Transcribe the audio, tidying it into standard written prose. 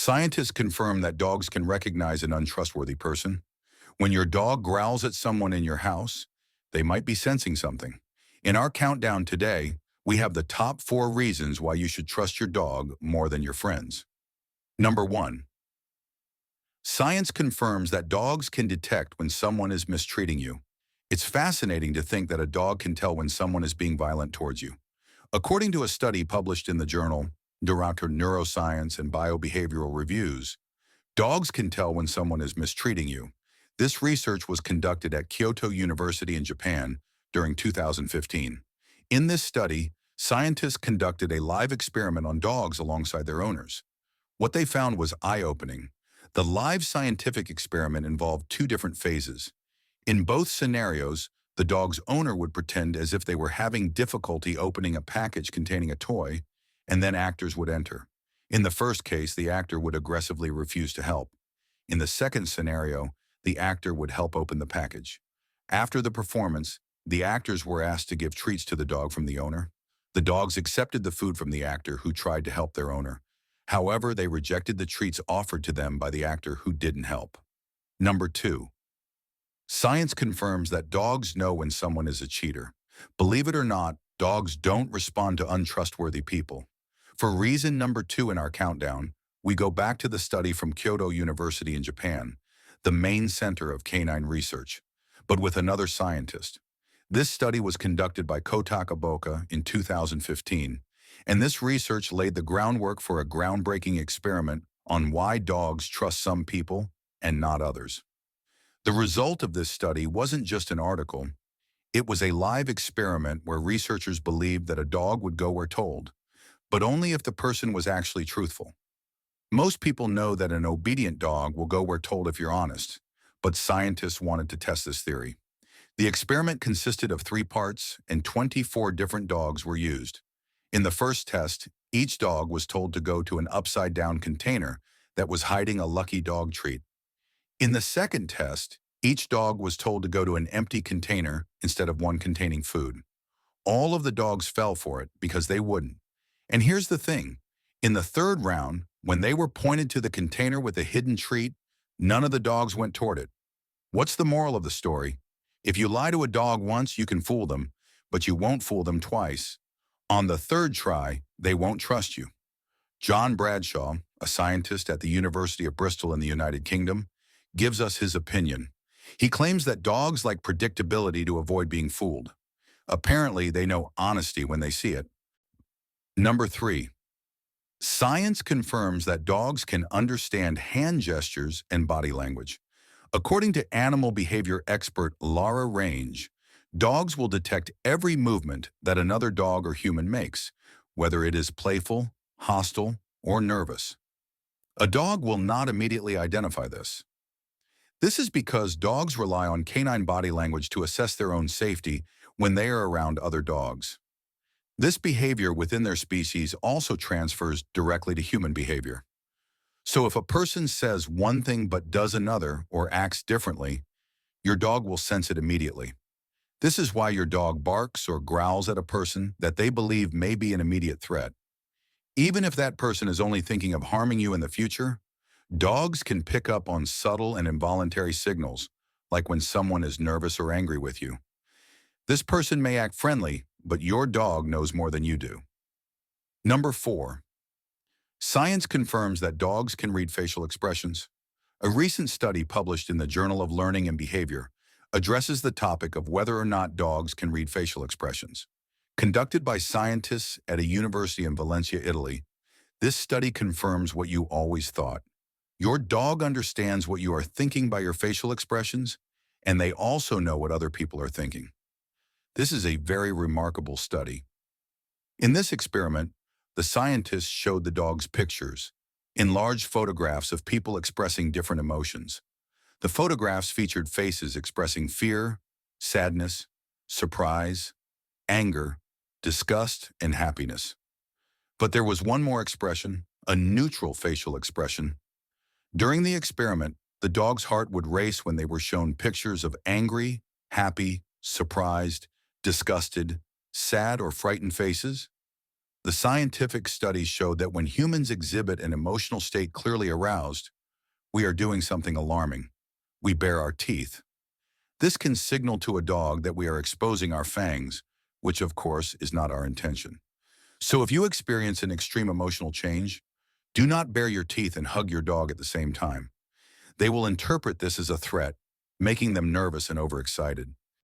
Scientists confirm that dogs can recognize an untrustworthy person. When your dog growls at someone in your house, they might be sensing something. In our countdown today, we have the top 4 reasons why you should trust your dog more than your friends. Number 1. Science confirms that dogs can detect when someone is mistreating you. It's fascinating to think that a dog can tell when someone is being violent towards you. According to a study published in the journal Director Neuroscience and Biobehavioral Reviews, dogs can tell when someone is mistreating you. This research was conducted at Kyoto University in Japan during 2015. In this study, scientists conducted a live experiment on dogs alongside their owners. What they found was eye-opening. The live scientific experiment involved 2 different phases. In both scenarios, the dog's owner would pretend as if they were having difficulty opening a package containing a toy, and then actors would enter. In the first case, the actor would aggressively refuse to help. In the second scenario, the actor would help open the package. After the performance, the actors were asked to give treats to the dog from the owner. The dogs accepted the food from the actor who tried to help their owner. However, they rejected the treats offered to them by the actor who didn't help. Number 2. Science confirms that dogs know when someone is a cheater. Believe it or not, dogs don't respond to untrustworthy people. For reason number 2 in our countdown, we go back to the study from Kyoto University in Japan, the main center of canine research, but with another scientist. This study was conducted by Kotaka Boka in 2015, and this research laid the groundwork for a groundbreaking experiment on why dogs trust some people and not others. The result of this study wasn't just an article. It was a live experiment where researchers believed that a dog would go where told, but only if the person was actually truthful. Most people know that an obedient dog will go where told if you're honest, but scientists wanted to test this theory. The experiment consisted of 3 parts, and 24 different dogs were used. In the first test, each dog was told to go to an upside-down container that was hiding a lucky dog treat. In the second test, each dog was told to go to an empty container instead of one containing food. All of the dogs fell for it because they wouldn't. And here's the thing. In the third round, when they were pointed to the container with a hidden treat, none of the dogs went toward it. What's the moral of the story? If you lie to a dog once, you can fool them, but you won't fool them twice. On the third try, they won't trust you. John Bradshaw, a scientist at the University of Bristol in the United Kingdom, gives us his opinion. He claims that dogs like predictability to avoid being fooled. Apparently, they know honesty when they see it. Number 3. Science confirms that dogs can understand hand gestures and body language. According to animal behavior expert Laura Range, dogs will detect every movement that another dog or human makes, whether it is playful, hostile, or nervous. A dog will not immediately identify this. This is because dogs rely on canine body language to assess their own safety when they are around other dogs. This behavior within their species also transfers directly to human behavior. So if a person says one thing but does another or acts differently, your dog will sense it immediately. This is why your dog barks or growls at a person that they believe may be an immediate threat. Even if that person is only thinking of harming you in the future, dogs can pick up on subtle and involuntary signals, like when someone is nervous or angry with you. This person may act friendly, but your dog knows more than you do. Number 4. Science confirms that dogs can read facial expressions. A recent study published in the Journal of Learning and Behavior addresses the topic of whether or not dogs can read facial expressions. Conducted by scientists at a university in Valencia, Italy, this study confirms what you always thought. Your dog understands what you are thinking by your facial expressions, and they also know what other people are thinking. This is a very remarkable study. In this experiment, the scientists showed the dogs pictures, enlarged photographs of people expressing different emotions. The photographs featured faces expressing fear, sadness, surprise, anger, disgust, and happiness. But there was one more expression, a neutral facial expression. During the experiment, the dog's heart would race when they were shown pictures of angry, happy, surprised, disgusted, sad, or frightened faces. The scientific studies show that when humans exhibit an emotional state clearly aroused, we are doing something alarming. We bare our teeth. This can signal to a dog that we are exposing our fangs, which of course is not our intention. So if you experience an extreme emotional change, do not bare your teeth and hug your dog at the same time. They will interpret this as a threat, making them nervous and overexcited.